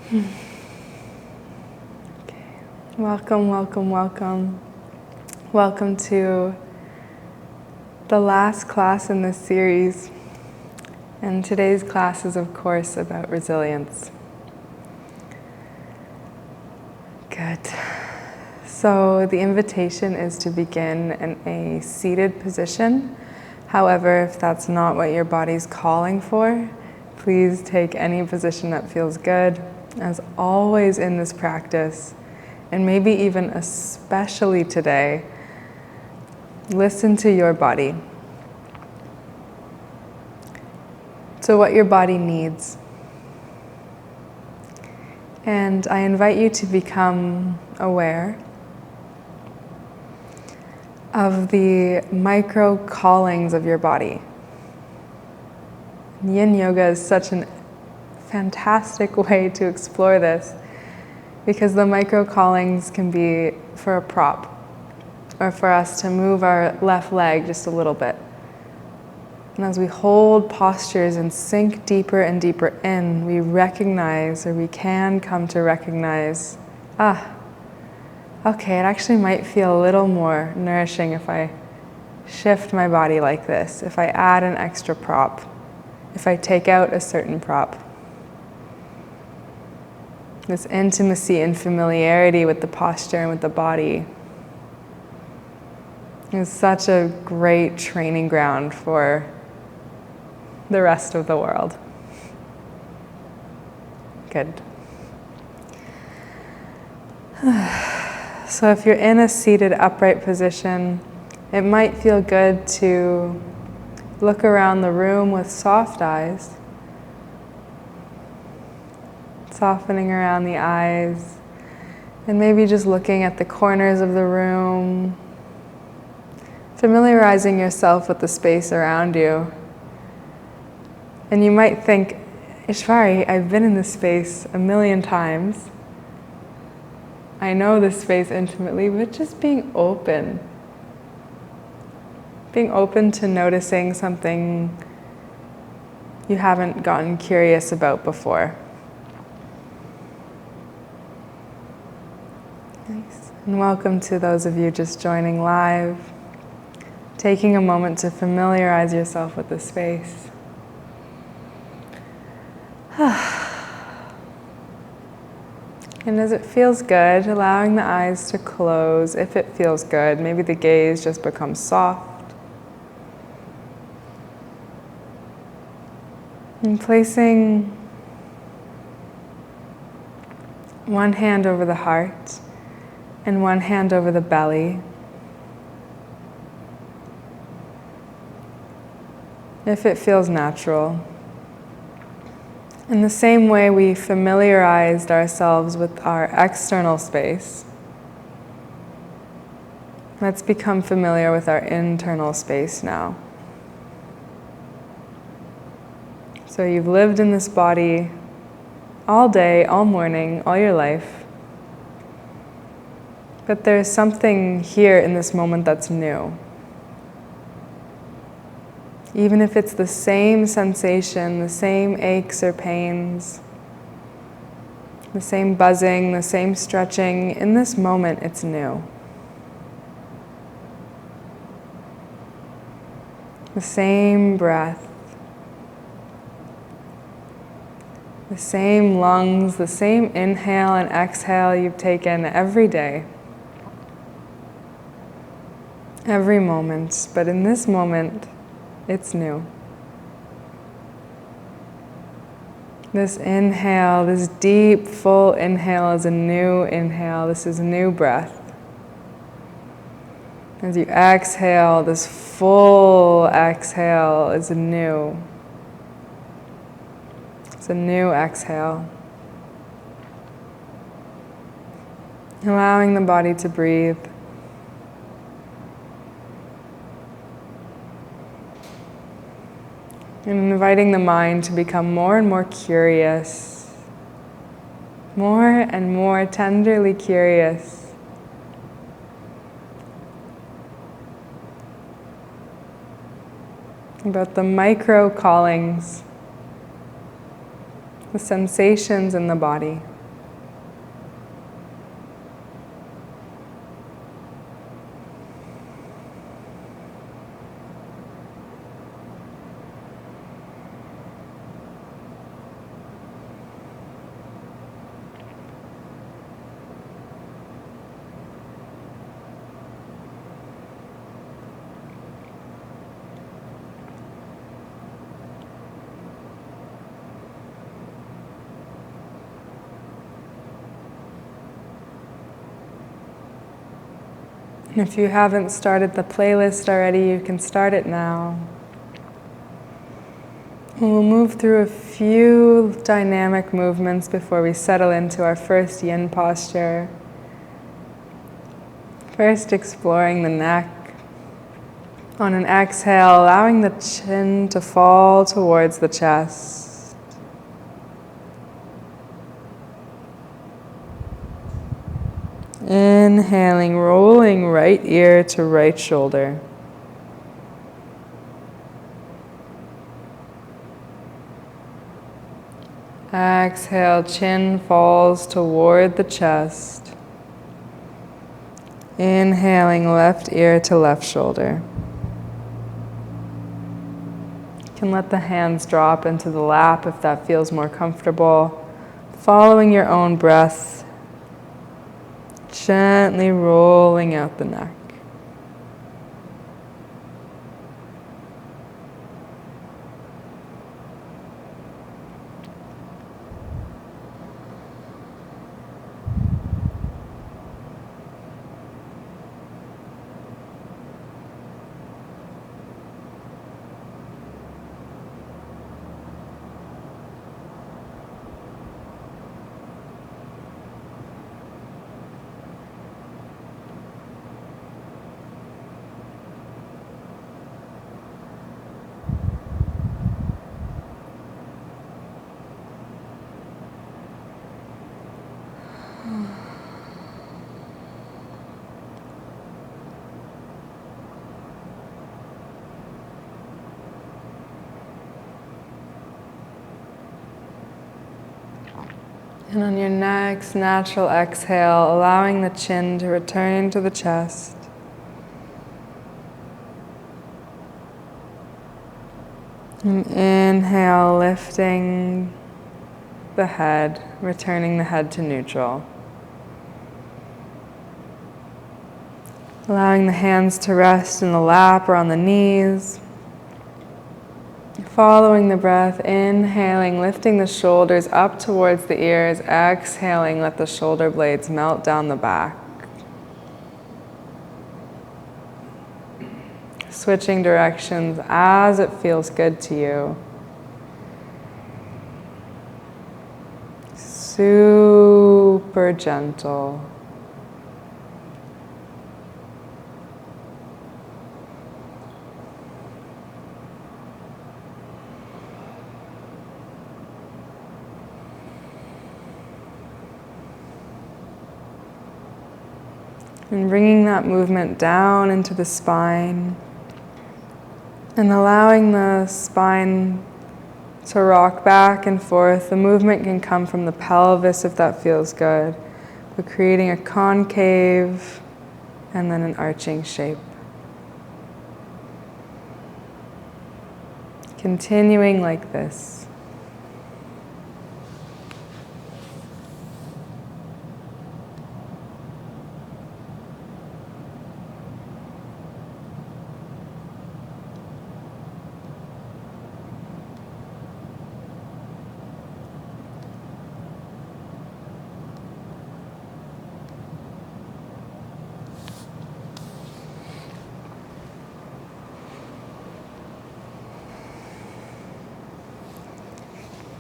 Okay. Welcome, welcome, welcome. Welcome to the last class in this series. And today's class is, of course, about resilience. Good. So the invitation is to begin in a seated position. However, if that's not what your body's calling for, please take any position that feels good. As always in this practice, and maybe even especially today, listen to your body. So what your body needs. And I invite you to become aware of the micro callings of your body. Yin yoga is such a fantastic way to explore this, because the micro callings can be for a prop, or for us to move our left leg just a little bit. And as we hold postures and sink deeper and deeper in, we recognize, or we can come to recognize, okay, it actually might feel a little more nourishing if I shift my body like this, if I add an extra prop, if I take out a certain prop. This intimacy and familiarity with the posture and with the body is such a great training ground for the rest of the world. Good. So if you're in a seated upright position, it might feel good to look around the room with soft eyes. Softening around the eyes, and maybe just looking at the corners of the room, familiarizing yourself with the space around you. And you might think, Ishvari, I've been in this space a million times. I know this space intimately, but just being open to noticing something you haven't gotten curious about before. Nice. And welcome to those of you just joining live, taking a moment to familiarize yourself with the space. And as it feels good, allowing the eyes to close if it feels good. Maybe the gaze just becomes soft. And placing one hand over the heart and one hand over the belly. If it feels natural. In the same way we familiarized ourselves with our external space, let's become familiar with our internal space now. So you've lived in this body all day, all morning, all your life. But there's something here in this moment that's new. Even if it's the same sensation, the same aches or pains, the same buzzing, the same stretching, in this moment it's new. The same breath, the same lungs, the same inhale and exhale you've taken every day. Every moment, but in this moment, it's new. This inhale, this deep, full inhale is a new inhale. This is new breath. As you exhale, this full exhale is new. It's a new exhale. Allowing the body to breathe. And inviting the mind to become more and more curious, more and more tenderly curious about the micro callings, the sensations in the body. And if you haven't started the playlist already, you can start it now. We'll move through a few dynamic movements before we settle into our first yin posture. First, exploring the neck. On an exhale, allowing the chin to fall towards the chest. Inhaling, rolling right ear to right shoulder. Exhale, chin falls toward the chest. Inhaling, left ear to left shoulder. You can let the hands drop into the lap if that feels more comfortable. Following your own breath, gently rolling out the neck. And on your next natural exhale, allowing the chin to return to the chest. And inhale, lifting the head, returning the head to neutral. Allowing the hands to rest in the lap or on the knees. Following the breath, inhaling, lifting the shoulders up towards the ears. Exhaling, let the shoulder blades melt down the back. Switching directions as it feels good to you. Super gentle. And bringing that movement down into the spine and allowing the spine to rock back and forth. The movement can come from the pelvis if that feels good. We're creating a concave and then an arching shape. Continuing like this.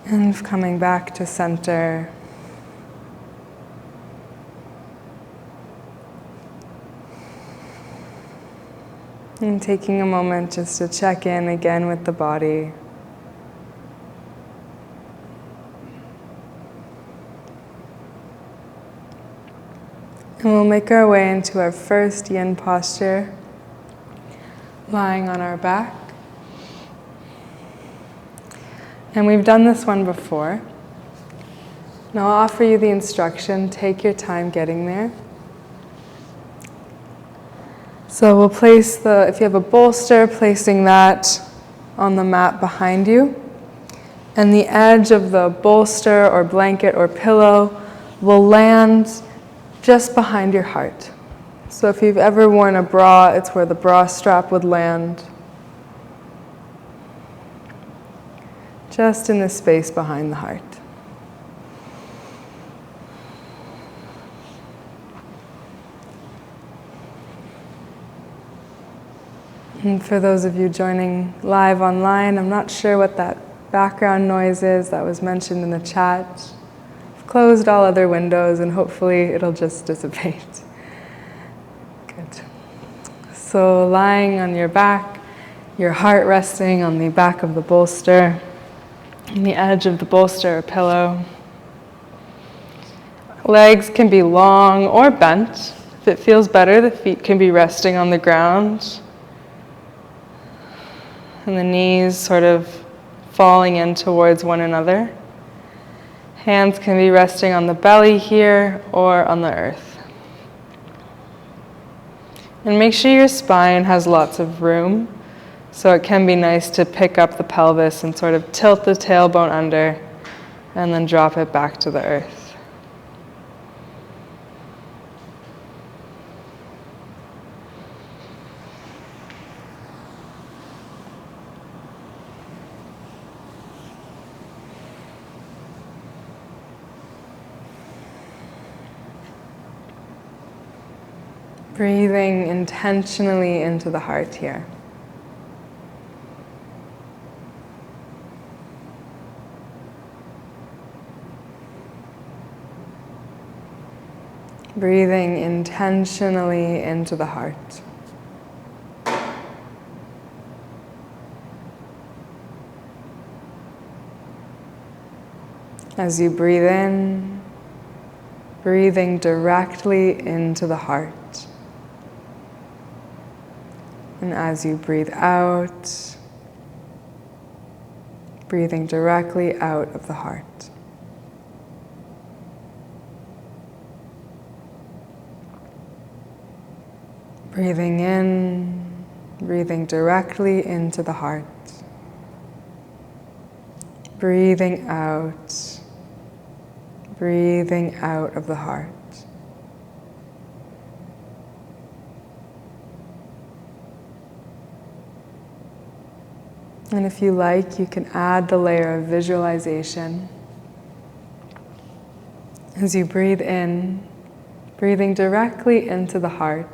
And coming back to center. And taking a moment just to check in again with the body. And we'll make our way into our first yin posture, lying on our back. And we've done this one before. Now I'll offer you the instruction, take your time getting there. So we'll place if you have a bolster, placing that on the mat behind you. And the edge of the bolster or blanket or pillow will land just behind your heart. So if you've ever worn a bra, it's where the bra strap would land. Just in the space behind the heart. And for those of you joining live online, I'm not sure what that background noise is that was mentioned in the chat. I've closed all other windows and hopefully it'll just dissipate. Good. So lying on your back, your heart resting on the back of the bolster, on the edge of the bolster or pillow. Legs can be long or bent. If it feels better, the feet can be resting on the ground. And the knees sort of falling in towards one another. Hands can be resting on the belly here or on the earth. And make sure your spine has lots of room. So it can be nice to pick up the pelvis and sort of tilt the tailbone under and then drop it back to the earth. Breathing intentionally into the heart here. Breathing intentionally into the heart. As you breathe in, breathing directly into the heart. And as you breathe out, breathing directly out of the heart. Breathing in, breathing directly into the heart. Breathing out of the heart. And if you like, you can add the layer of visualization. As you breathe in, breathing directly into the heart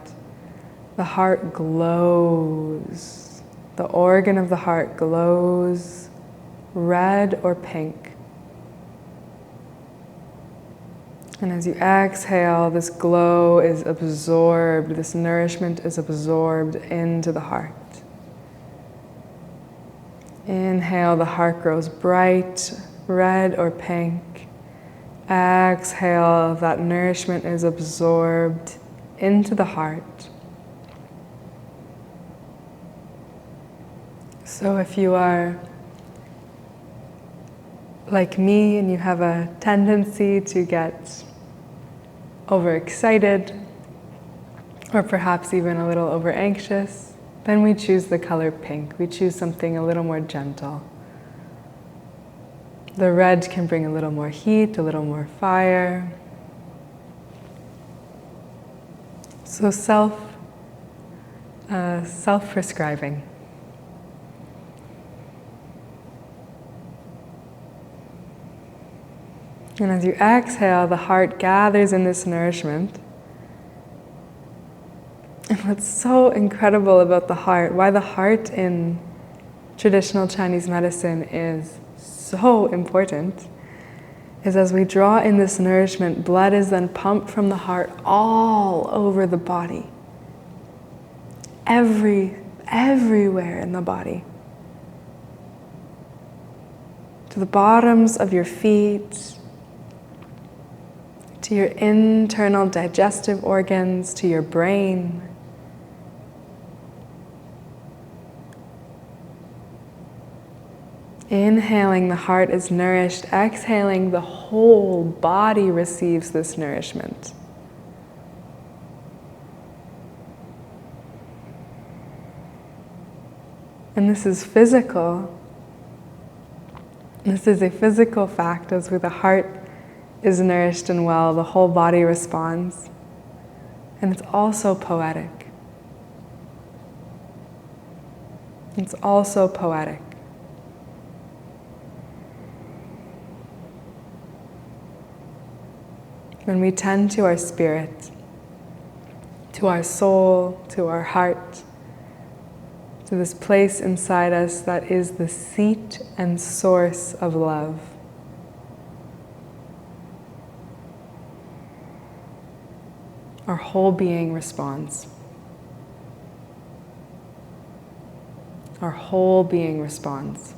glows. The organ of the heart glows red or pink. And as you exhale, this glow is absorbed, this nourishment is absorbed into the heart. Inhale, the heart grows bright, red or pink. Exhale, that nourishment is absorbed into the heart. So if you are like me and you have a tendency to get overexcited or perhaps even a little over anxious, then we choose the color pink. We choose something a little more gentle. The red can bring a little more heat, a little more fire. So self-prescribing. And as you exhale, the heart gathers in this nourishment. And what's so incredible about the heart, why the heart in traditional Chinese medicine is so important, is as we draw in this nourishment, blood is then pumped from the heart all over the body. Everywhere in the body. To the bottoms of your feet, to your internal digestive organs, to your brain. Inhaling, the heart is nourished. Exhaling, the whole body receives this nourishment. And this is physical. This is a physical fact. As the heart is nourished and well, the whole body responds. And it's also poetic. It's also poetic. When we tend to our spirit, to our soul, to our heart, to this place inside us that is the seat and source of love. Our whole being responds. Our whole being responds.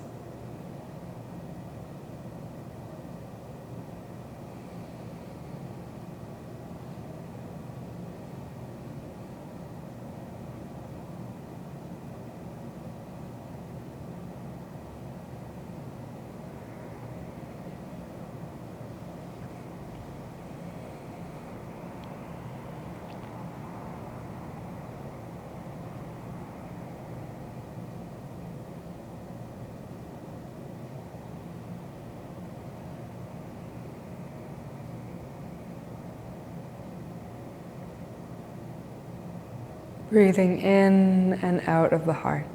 Breathing in and out of the heart.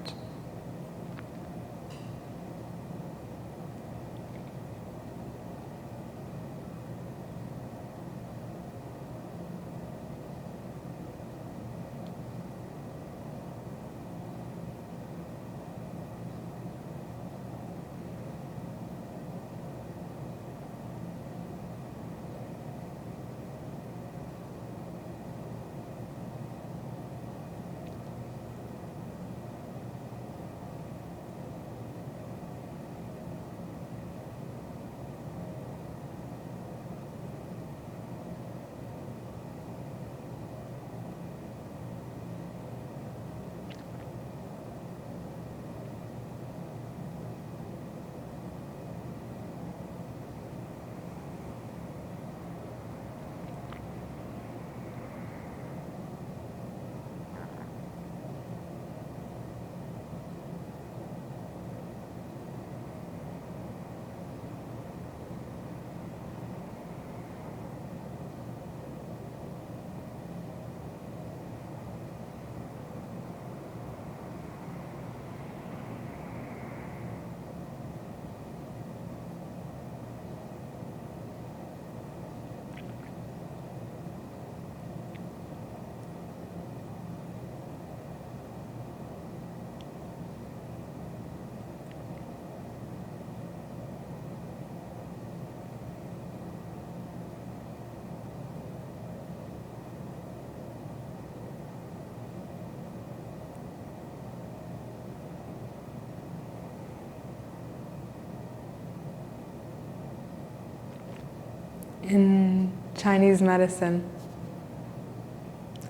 In Chinese medicine,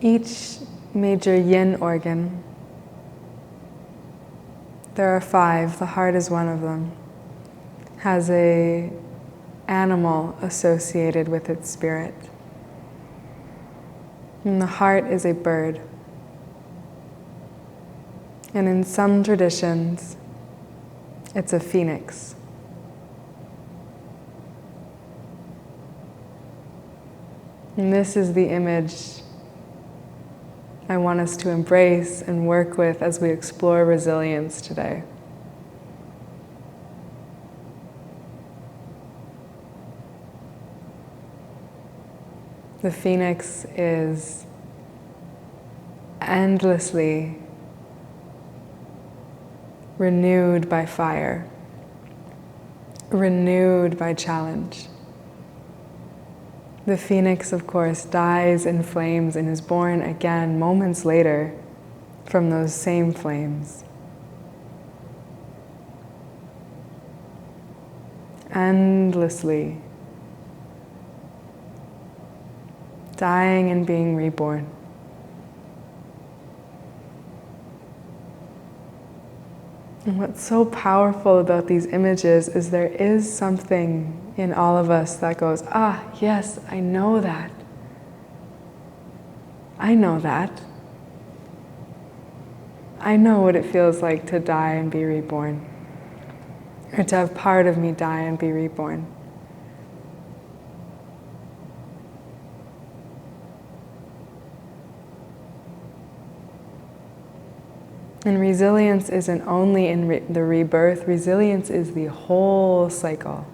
each major yin organ, there are 5, the heart is one of them, has an animal associated with its spirit. And the heart is a bird. And in some traditions, it's a phoenix. And this is the image I want us to embrace and work with as we explore resilience today. The phoenix is endlessly renewed by fire, renewed by challenge. The phoenix, of course, dies in flames and is born again moments later from those same flames. Endlessly dying and being reborn. And what's so powerful about these images is there is something in all of us that goes, ah, yes, I know that. I know that. I know what it feels like to die and be reborn, or to have part of me die and be reborn. And resilience isn't only in the rebirth, resilience is the whole cycle.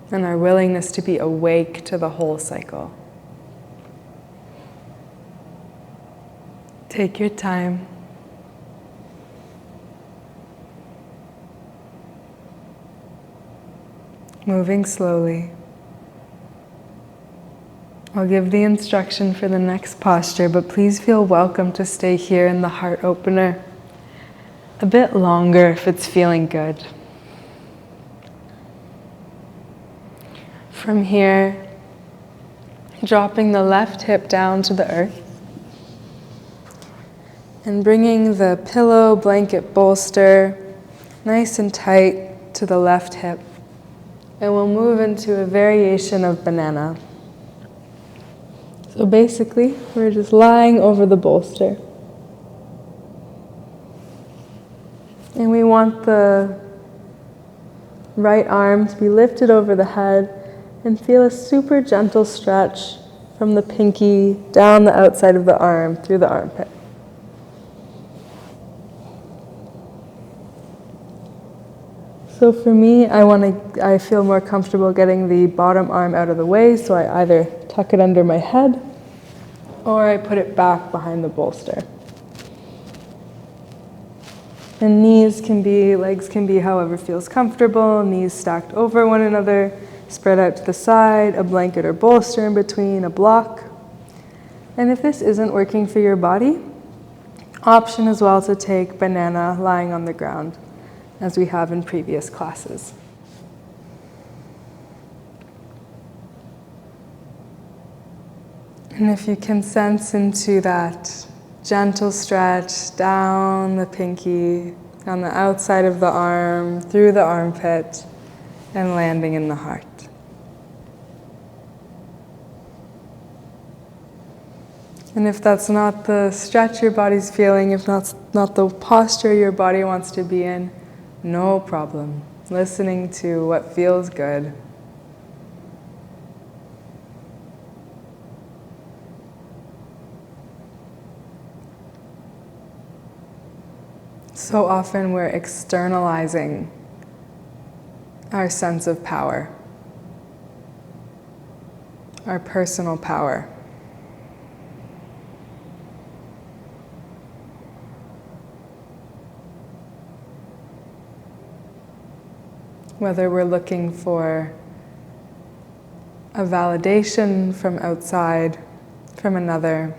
And our willingness to be awake to the whole cycle. Take your time. Moving slowly. I'll give the instruction for the next posture, but please feel welcome to stay here in the heart opener a bit longer if it's feeling good. From here, dropping the left hip down to the earth and bringing the pillow, blanket, bolster nice and tight to the left hip. And we'll move into a variation of banana. So basically, we're just lying over the bolster. And we want the right arm to be lifted over the head and feel a super gentle stretch from the pinky down the outside of the arm through the armpit. So for me, I feel more comfortable getting the bottom arm out of the way, so I either tuck it under my head or I put it back behind the bolster. And legs can be however feels comfortable, knees stacked over one another, spread out to the side, a blanket or bolster in between, a block. And if this isn't working for your body, option as well to take banana lying on the ground, as we have in previous classes. And if you can sense into that gentle stretch down the pinky, on the outside of the arm, through the armpit, and landing in the heart. And if that's not the stretch your body's feeling, if that's not the posture your body wants to be in, no problem. Listening to what feels good. So often we're externalizing our sense of power, our personal power. Whether we're looking for a validation from outside, from another,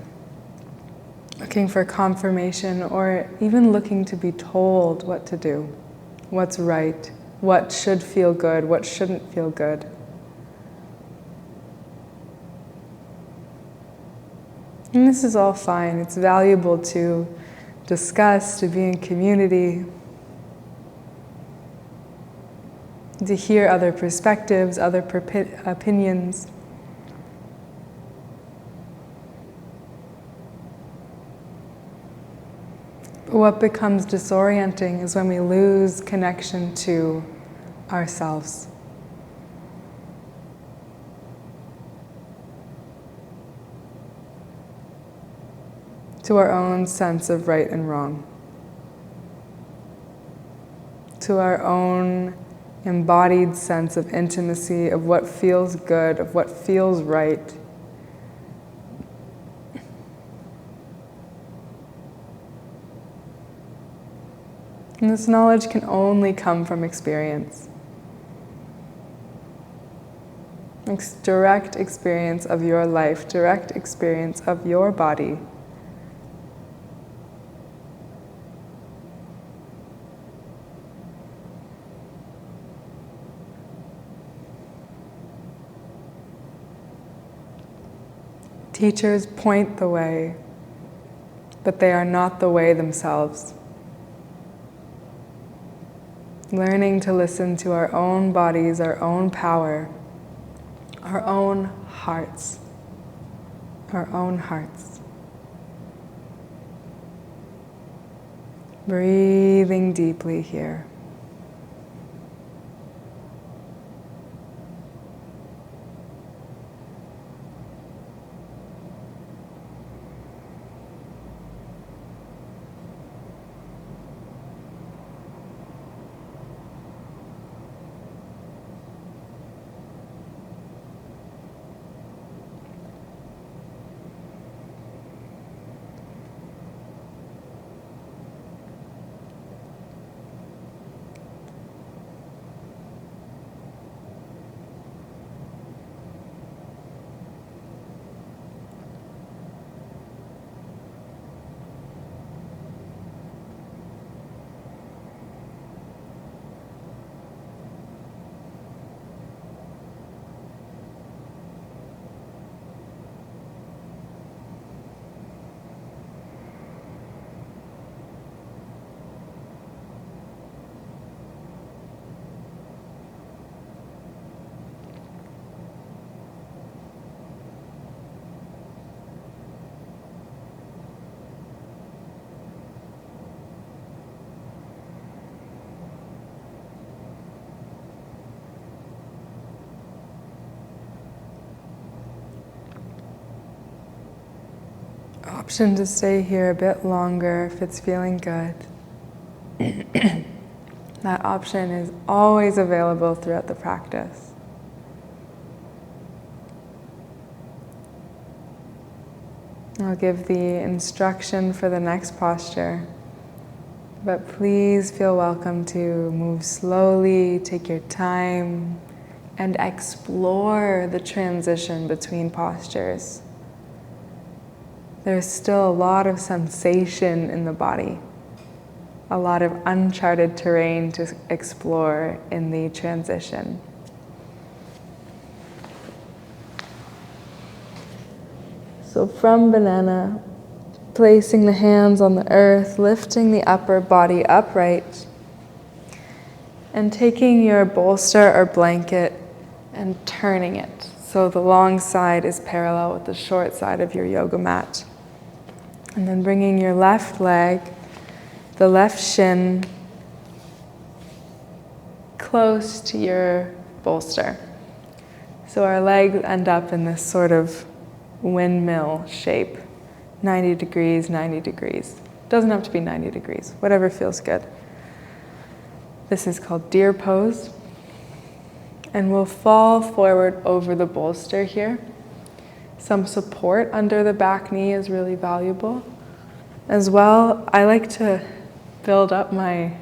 looking for confirmation, or even looking to be told what to do, what's right, what should feel good, what shouldn't feel good. And this is all fine. It's valuable to discuss, to be in community, to hear other perspectives, other opinions. But what becomes disorienting is when we lose connection to ourselves. To our own sense of right and wrong. To our own embodied sense of intimacy, of what feels good, of what feels right. And this knowledge can only come from experience. Direct experience of your life, direct experience of your body. Teachers point the way, but they are not the way themselves. Learning to listen to our own bodies, our own power, our own hearts, our own hearts. Breathing deeply here. option to stay here a bit longer if it's feeling good. That option is always available throughout the practice. I'll give the instruction for the next posture, but please feel welcome to move slowly, take your time, and explore the transition between postures. There's still a lot of sensation in the body, a lot of uncharted terrain to explore in the transition. So from banana, placing the hands on the earth, lifting the upper body upright, and taking your bolster or blanket and turning it so the long side is parallel with the short side of your yoga mat. And then bringing your left leg, the left shin, close to your bolster. So our legs end up in this sort of windmill shape, 90 degrees, 90 degrees. Doesn't have to be 90 degrees, whatever feels good. This is called deer pose. And we'll fall forward over the bolster here. Some support under the back knee is really valuable. As well, I like to build up my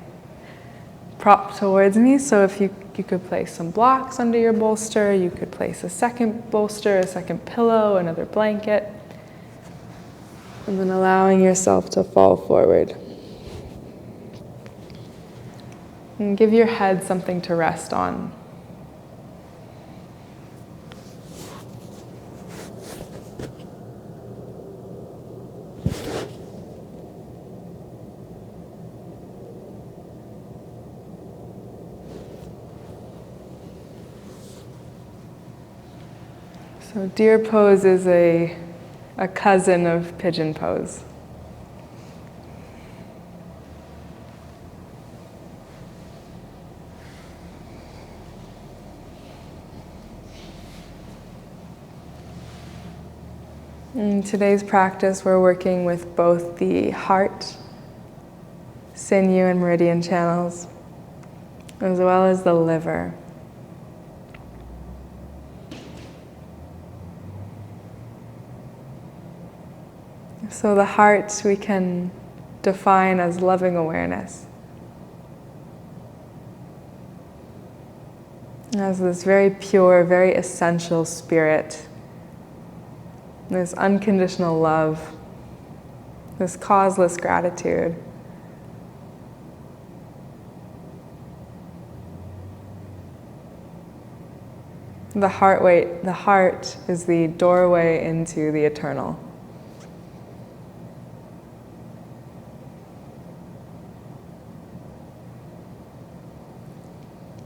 prop towards me, so if you could place some blocks under your bolster, you could place a second bolster, a second pillow, another blanket, and then allowing yourself to fall forward. And give your head something to rest on. So deer pose is a cousin of pigeon pose. In today's practice, we're working with both the heart, sinew and meridian channels, as well as the liver. So the heart we can define as loving awareness. As this very pure, very essential spirit, this unconditional love, this causeless gratitude. The heart is the doorway into the eternal.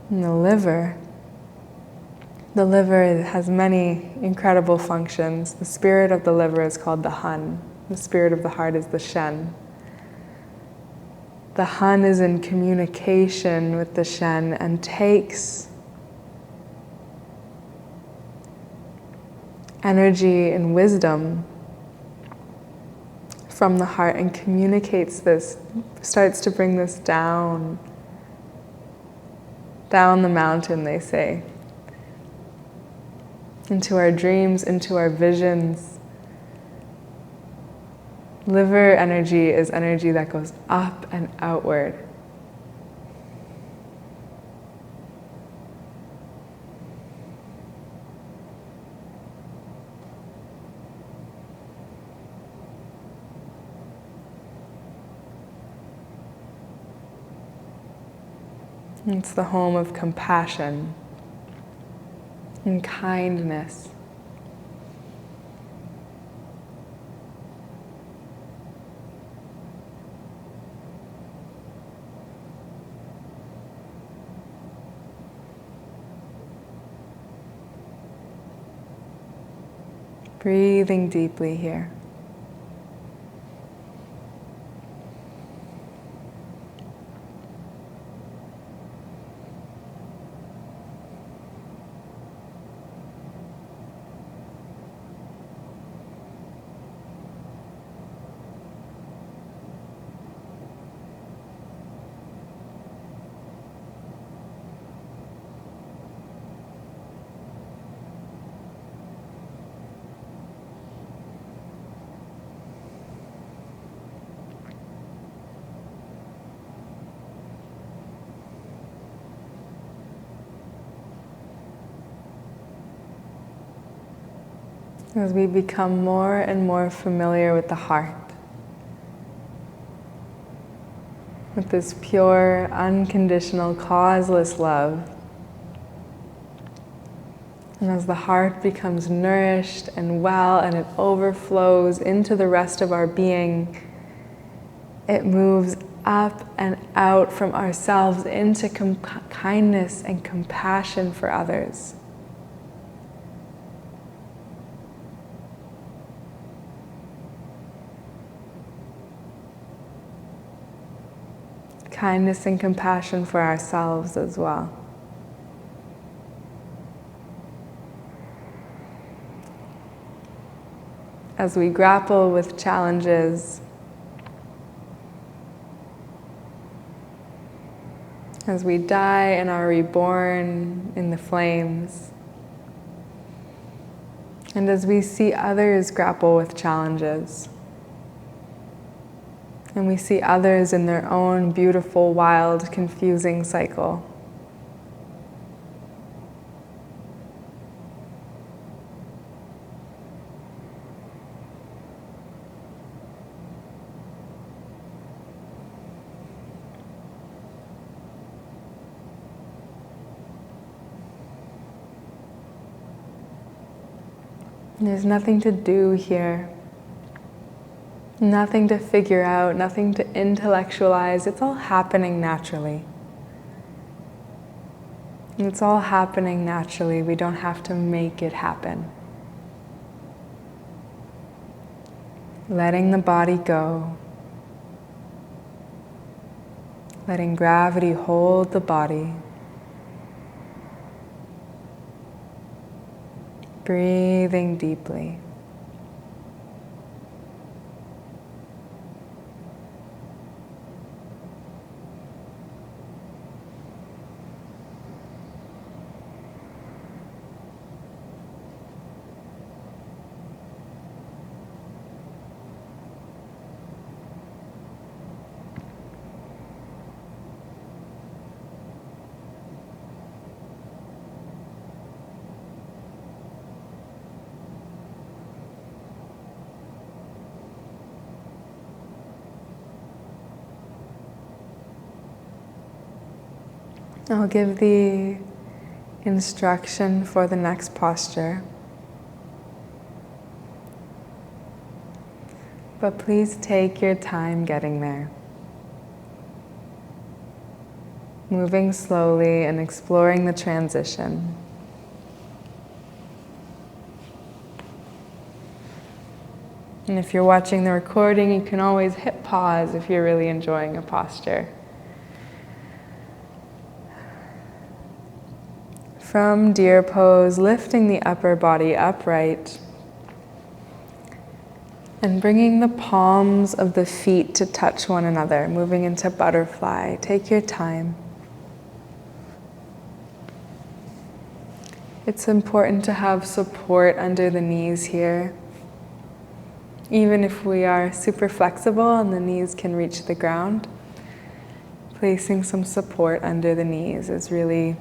And the liver has many incredible functions. The spirit of the liver is called the Han. The spirit of the heart is the Shen. The Han is in communication with the Shen and takes energy and wisdom from the heart and communicates this, starts to bring this down the mountain, they say, into our dreams, into our visions. Liver energy is energy that goes up and outward. It's the home of compassion and kindness. Breathing deeply here. as we become more and more familiar with the heart, with this pure, unconditional, causeless love. And as the heart becomes nourished and well and it overflows into the rest of our being, it moves up and out from ourselves into kindness and compassion for others. Kindness and compassion for ourselves as well. As we grapple with challenges, as we die and are reborn in the flames, and as we see others grapple with challenges, and we see others in their own beautiful, wild, confusing cycle. There's nothing to do here. Nothing to figure out, nothing to intellectualize. It's all happening naturally. It's all happening naturally. We don't have to make it happen. Letting the body go. Letting gravity hold the body. Breathing deeply. I'll give the instruction for the next posture. But please take your time getting there. Moving slowly and exploring the transition. And if you're watching the recording, you can always hit pause if you're really enjoying a posture. From deer pose, lifting the upper body upright and bringing the palms of the feet to touch one another, moving into butterfly. Take your time. It's important to have support under the knees here. Even if we are super flexible and the knees can reach the ground, placing some support under the knees is really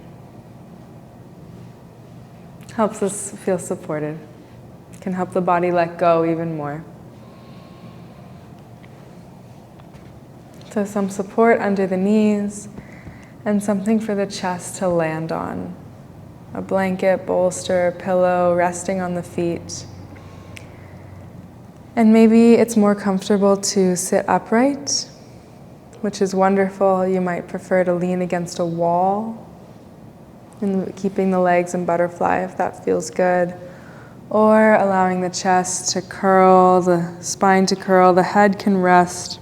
helps us feel supported. Can help the body let go even more. So some support under the knees and something for the chest to land on. A blanket, bolster, pillow, resting on the feet. And maybe it's more comfortable to sit upright, which is wonderful. You might prefer to lean against a wall and keeping the legs in butterfly if that feels good. Or allowing the chest to curl, the spine to curl, the head can rest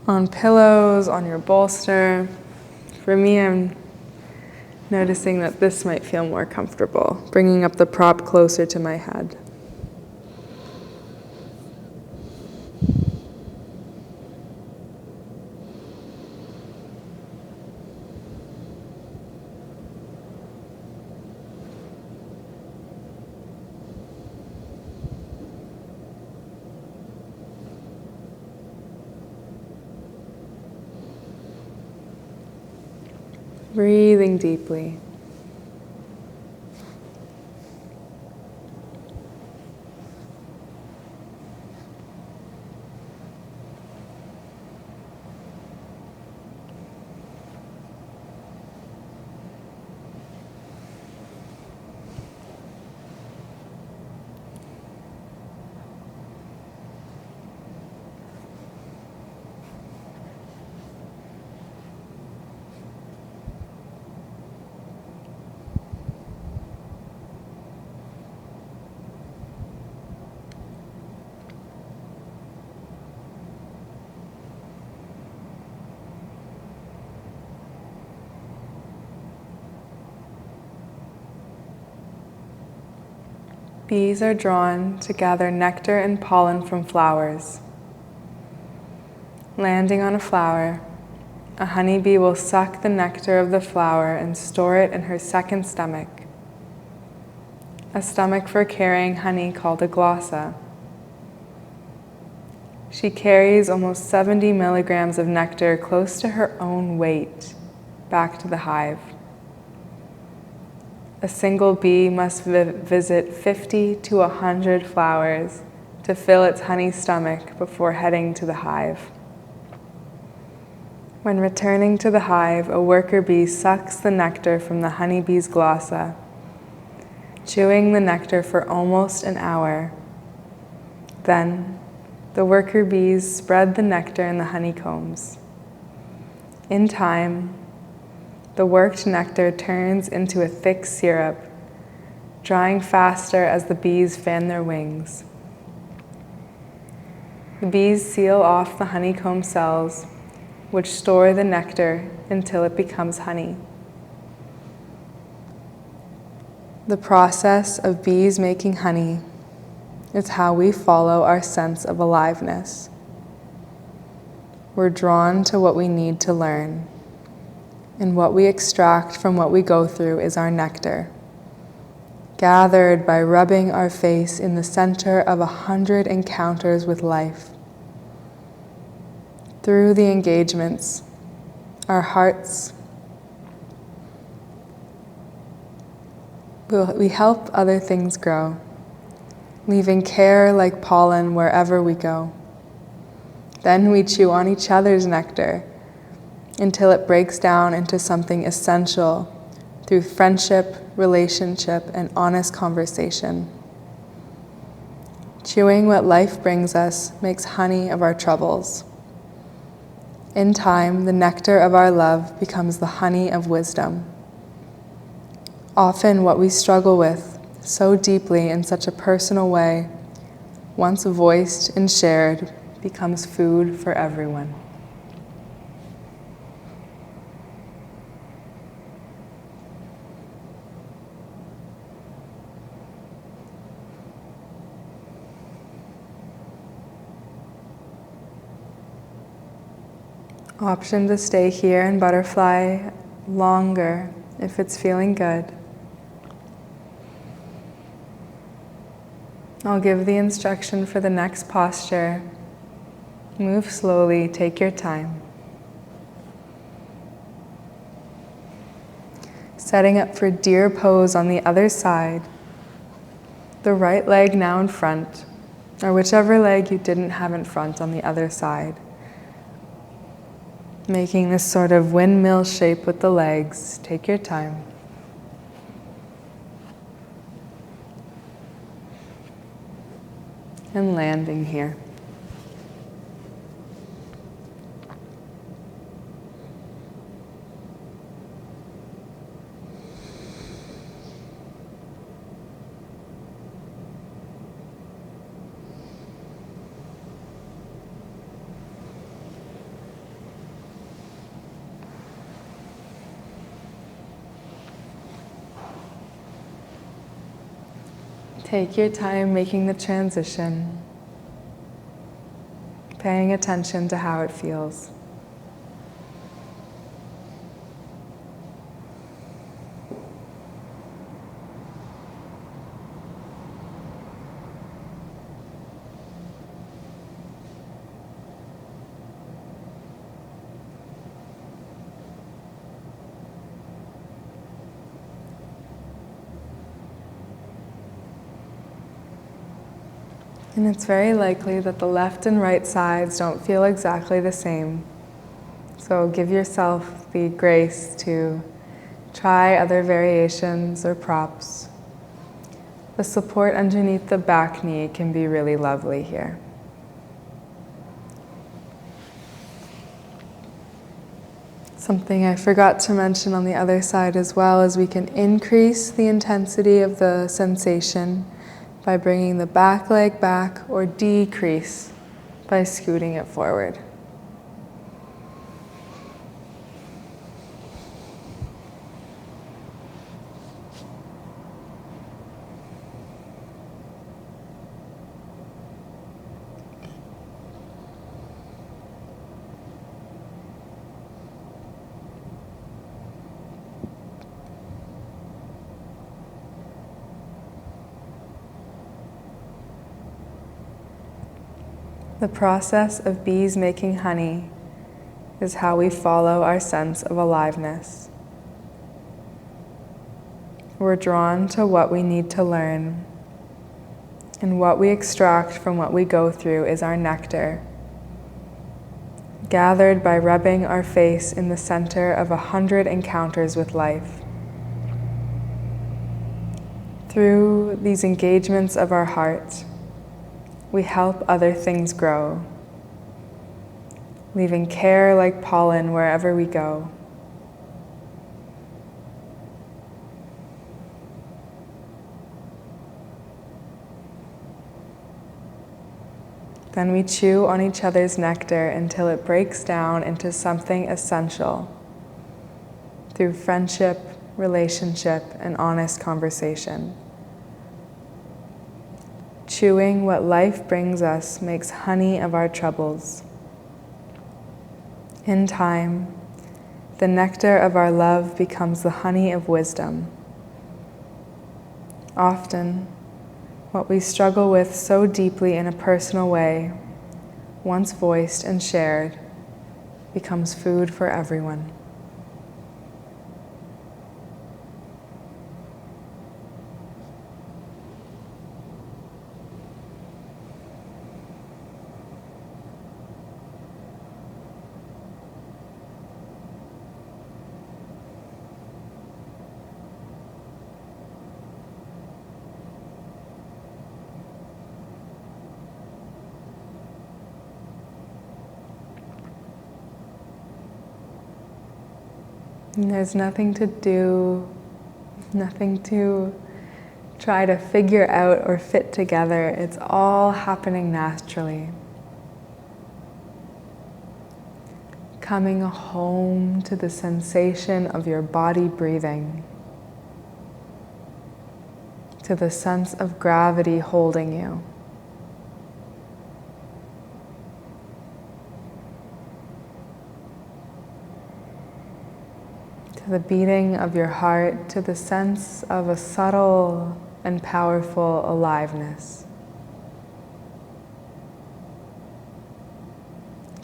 on pillows, on your bolster. For me, I'm noticing that this might feel more comfortable, bringing up the prop closer to my head. Breathing deeply. Bees are drawn to gather nectar and pollen from flowers. Landing on a flower, a honeybee will suck the nectar of the flower and store it in her second stomach, a stomach for carrying honey called a glossa. She carries almost 70 milligrams of nectar, close to her own weight, back to the hive. A single bee must visit 50 to 100 flowers to fill its honey stomach before heading to the hive. When returning to the hive, a worker bee sucks the nectar from the honeybee's glossa, chewing the nectar for almost an hour. Then, the worker bees spread the nectar in the honeycombs. In time, the worked nectar turns into a thick syrup, drying faster as the bees fan their wings. The bees seal off the honeycomb cells, which store the nectar until it becomes honey. The process of bees making honey is how we follow our sense of aliveness. We're drawn to what we need to learn, and what we extract from what we go through is our nectar, gathered by rubbing our face in the center of 100 encounters with life. Through the engagements, our hearts, we help other things grow, leaving care like pollen wherever we go. Then we chew on each other's nectar until it breaks down into something essential through friendship, relationship, and honest conversation. Chewing what life brings us makes honey of our troubles. In time, the nectar of our love becomes the honey of wisdom. Often what we struggle with so deeply in such a personal way, once voiced and shared, becomes food for everyone. Option to stay here in butterfly longer if it's feeling good. I'll give the instruction for the next posture. Move slowly, take your time. Setting up for deer pose on the other side. The right leg now in front, or whichever leg you didn't have in front on the other side. Making this sort of windmill shape with the legs. Take your time. And landing here. Take your time making the transition, paying attention to how it feels. And it's very likely that the left and right sides don't feel exactly the same. So give yourself the grace to try other variations or props. The support underneath the back knee can be really lovely here. Something I forgot to mention on the other side as well is we can increase the intensity of the sensation by bringing the back leg back, or decrease by scooting it forward. The process of bees making honey is how we follow our sense of aliveness. We're drawn to what we need to learn, and what we extract from what we go through is our nectar, gathered by rubbing our face in the center of 100 encounters with life. Through these engagements of our heart, we help other things grow, leaving care like pollen wherever we go. Then we chew on each other's nectar until it breaks down into something essential through friendship, relationship, and honest conversation. Chewing what life brings us makes honey of our troubles. In time, the nectar of our love becomes the honey of wisdom. Often, what we struggle with so deeply in a personal way, once voiced and shared, becomes food for everyone. And there's nothing to do, nothing to try to figure out or fit together. It's all happening naturally. Coming home to the sensation of your body breathing, to the sense of gravity holding you. To the beating of your heart, to the sense of a subtle and powerful aliveness.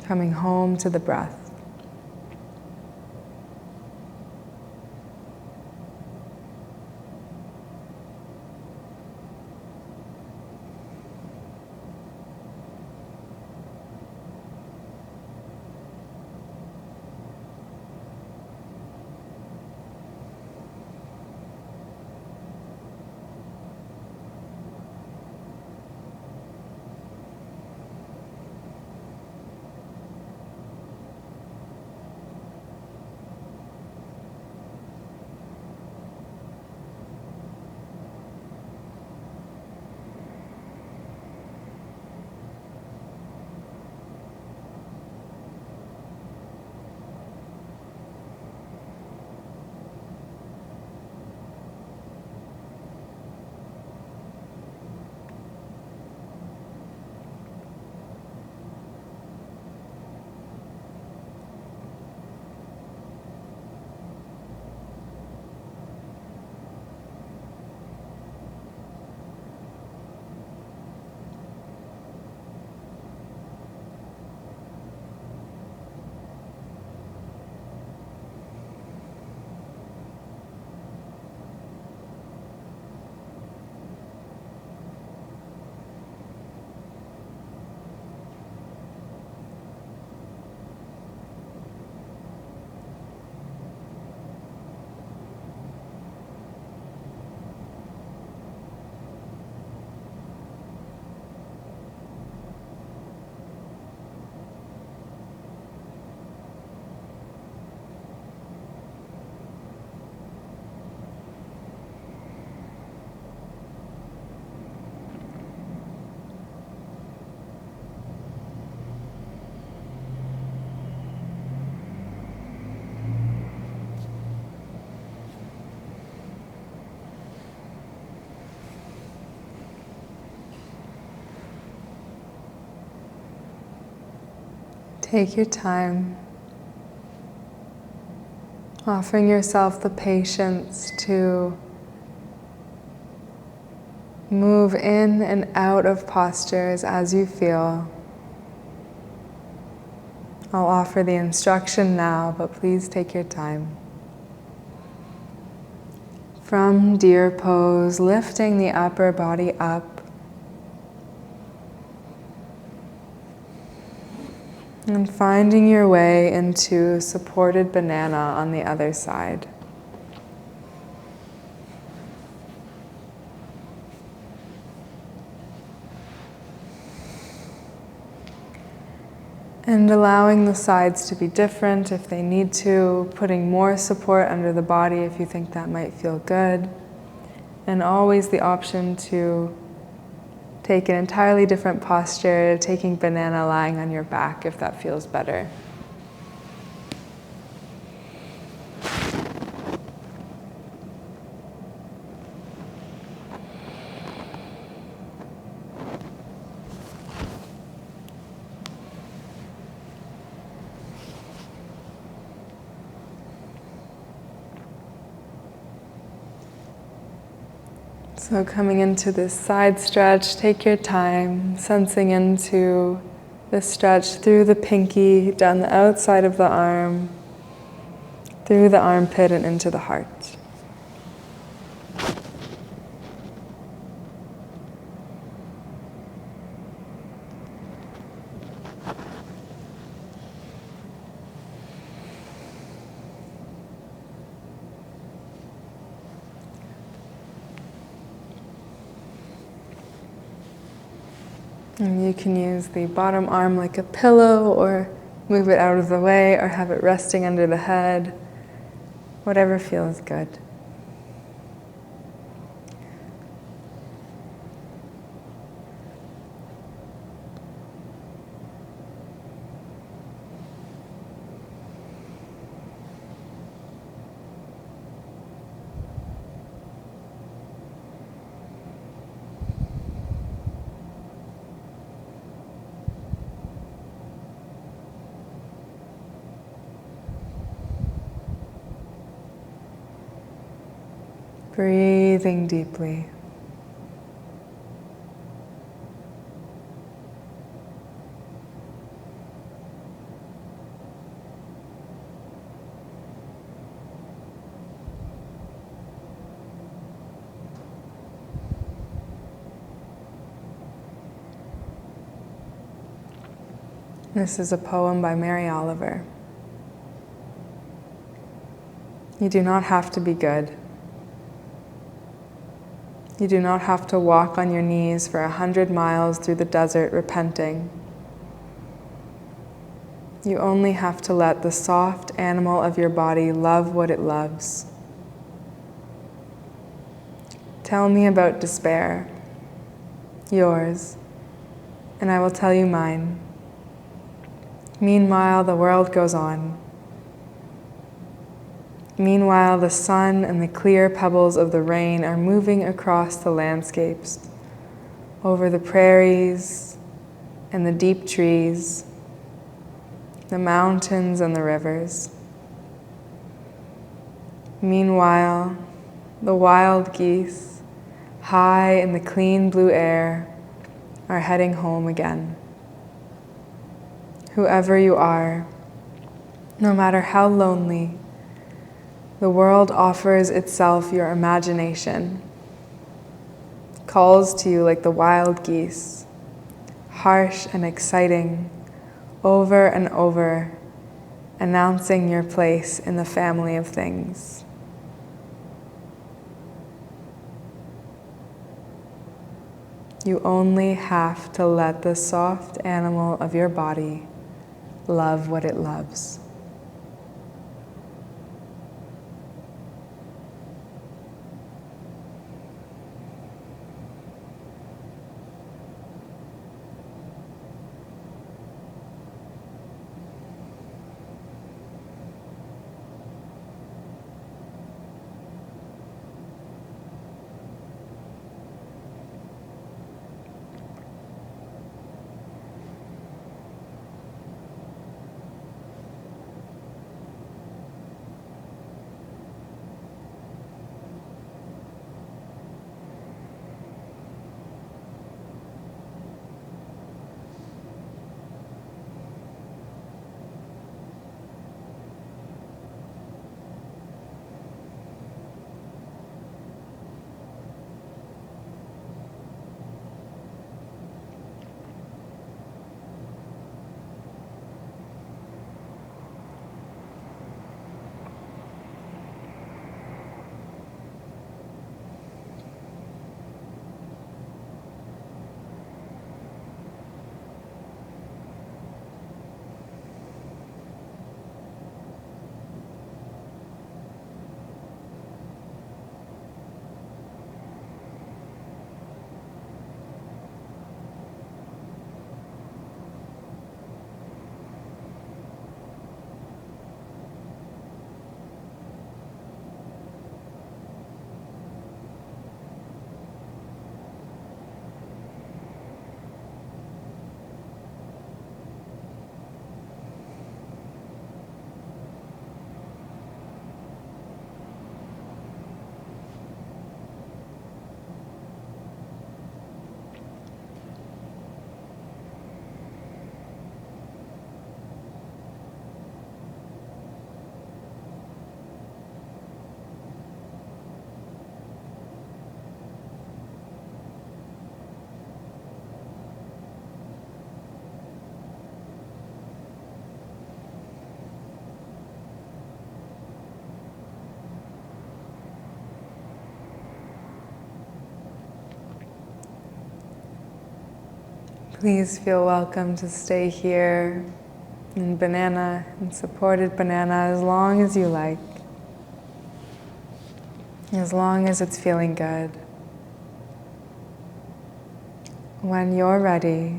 Coming home to the breath. Take your time, offering yourself the patience to move in and out of postures as you feel, I'll offer the instruction now, but please take your time. From deer pose, lifting the upper body up and finding your way into supported banana on the other side. And allowing the sides to be different if they need to, putting more support under the body if you think that might feel good. And always the option to take an entirely different posture, taking banana lying on your back if that feels better. So coming into this side stretch, take your time, sensing into the stretch through the pinky, down the outside of the arm, through the armpit and into the heart. And you can use the bottom arm like a pillow or move it out of the way or have it resting under the head, whatever feels good. Breathing deeply. This is a poem by Mary Oliver. You do not have to be good. You do not have to walk on your knees for 100 miles through the desert repenting. You only have to let the soft animal of your body love what it loves. Tell me about despair, yours, and I will tell you mine. Meanwhile, the world goes on. Meanwhile, the sun and the clear pebbles of the rain are moving across the landscapes, over the prairies and the deep trees, the mountains and the rivers. Meanwhile, the wild geese, high in the clean blue air, are heading home again. Whoever you are, no matter how lonely, the world offers itself your imagination, calls to you like the wild geese, harsh and exciting, over and over, announcing your place in the family of things. You only have to let the soft animal of your body love what it loves. Please feel welcome to stay here in banana and supported banana as long as you like, as long as it's feeling good. When you're ready,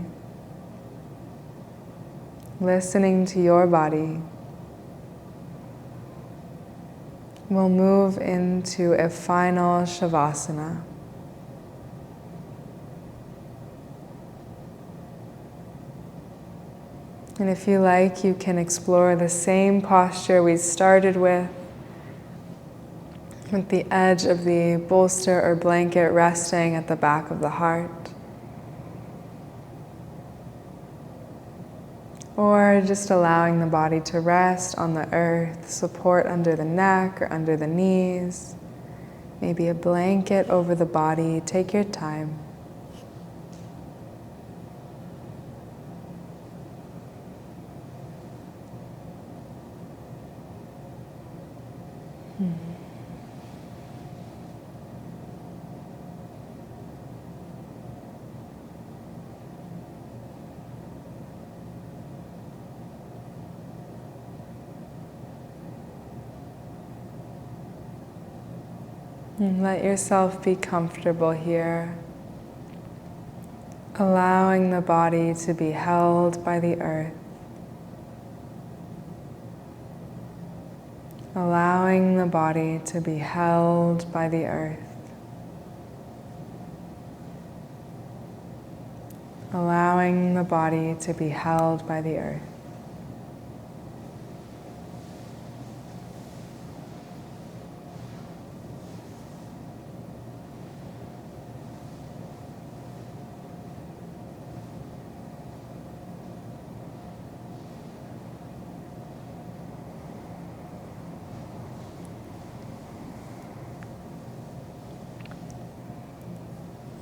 listening to your body, we'll move into a final Shavasana. And if you like, you can explore the same posture we started with the edge of the bolster or blanket resting at the back of the heart. Or just allowing the body to rest on the earth, support under the neck or under the knees, maybe a blanket over the body. Take your time. And let yourself be comfortable here, allowing the body to be held by the earth, allowing the body to be held by the earth, allowing the body to be held by the earth.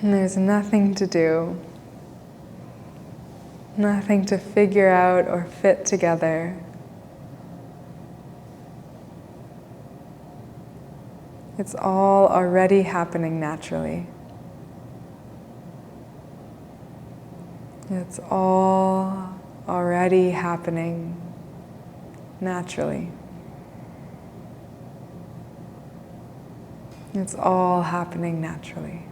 And there's nothing to do, nothing to figure out or fit together. It's all already happening naturally. It's all already happening naturally. It's all happening naturally.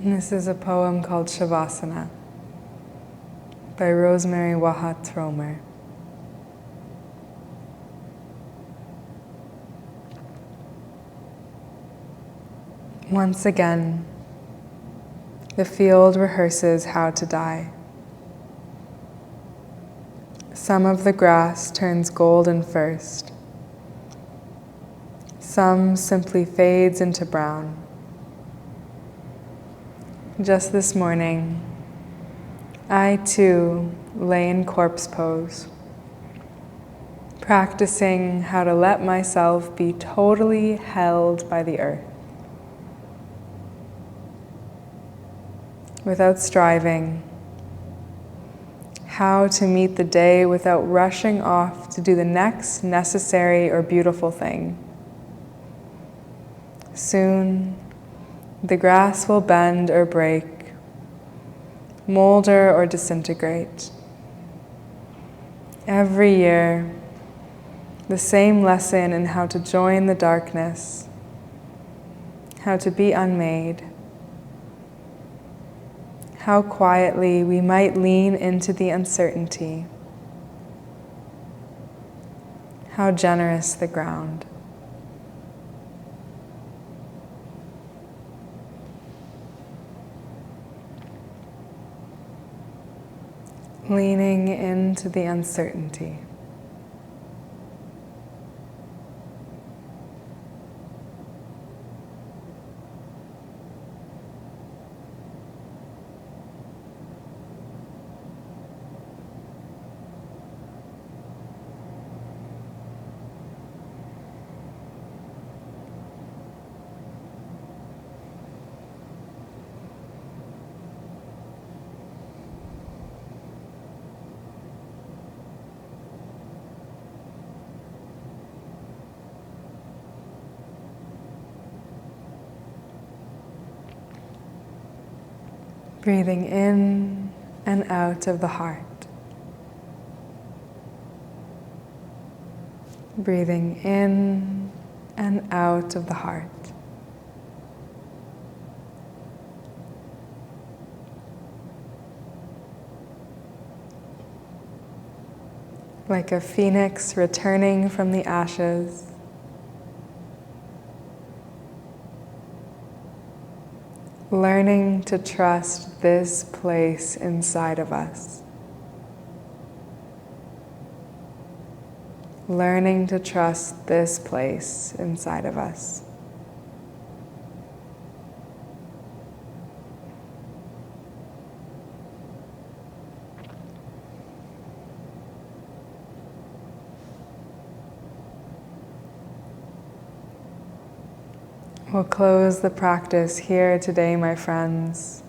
And this is a poem called Shavasana by Rosemary Waha Tromer. Once again, the field rehearses how to die. Some of the grass turns golden first. Some simply fades into brown. Just this morning, I too lay in corpse pose, practicing how to let myself be totally held by the earth, without striving, how to meet the day without rushing off to do the next necessary or beautiful thing. Soon, the grass will bend or break, molder or disintegrate. Every year, the same lesson in how to join the darkness, how to be unmade, how quietly we might lean into the uncertainty, how generous the ground. Leaning into the uncertainty. Breathing in and out of the heart. Breathing in and out of the heart. Like a phoenix returning from the ashes, learning to trust this place inside of us. Learning to trust this place inside of us. We'll close the practice here today, my friends.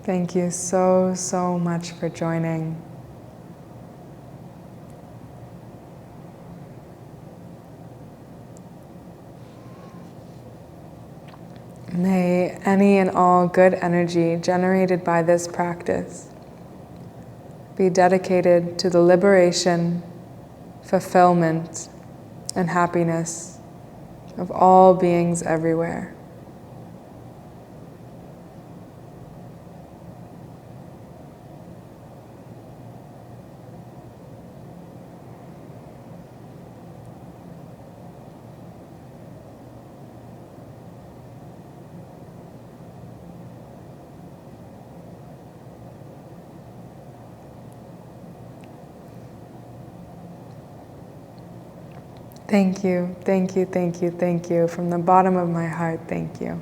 Thank you so, so much for joining. May any and all good energy generated by this practice be dedicated to the liberation, fulfillment, and happiness of all beings everywhere. Thank you, thank you, thank you, thank you. From the bottom of my heart, thank you.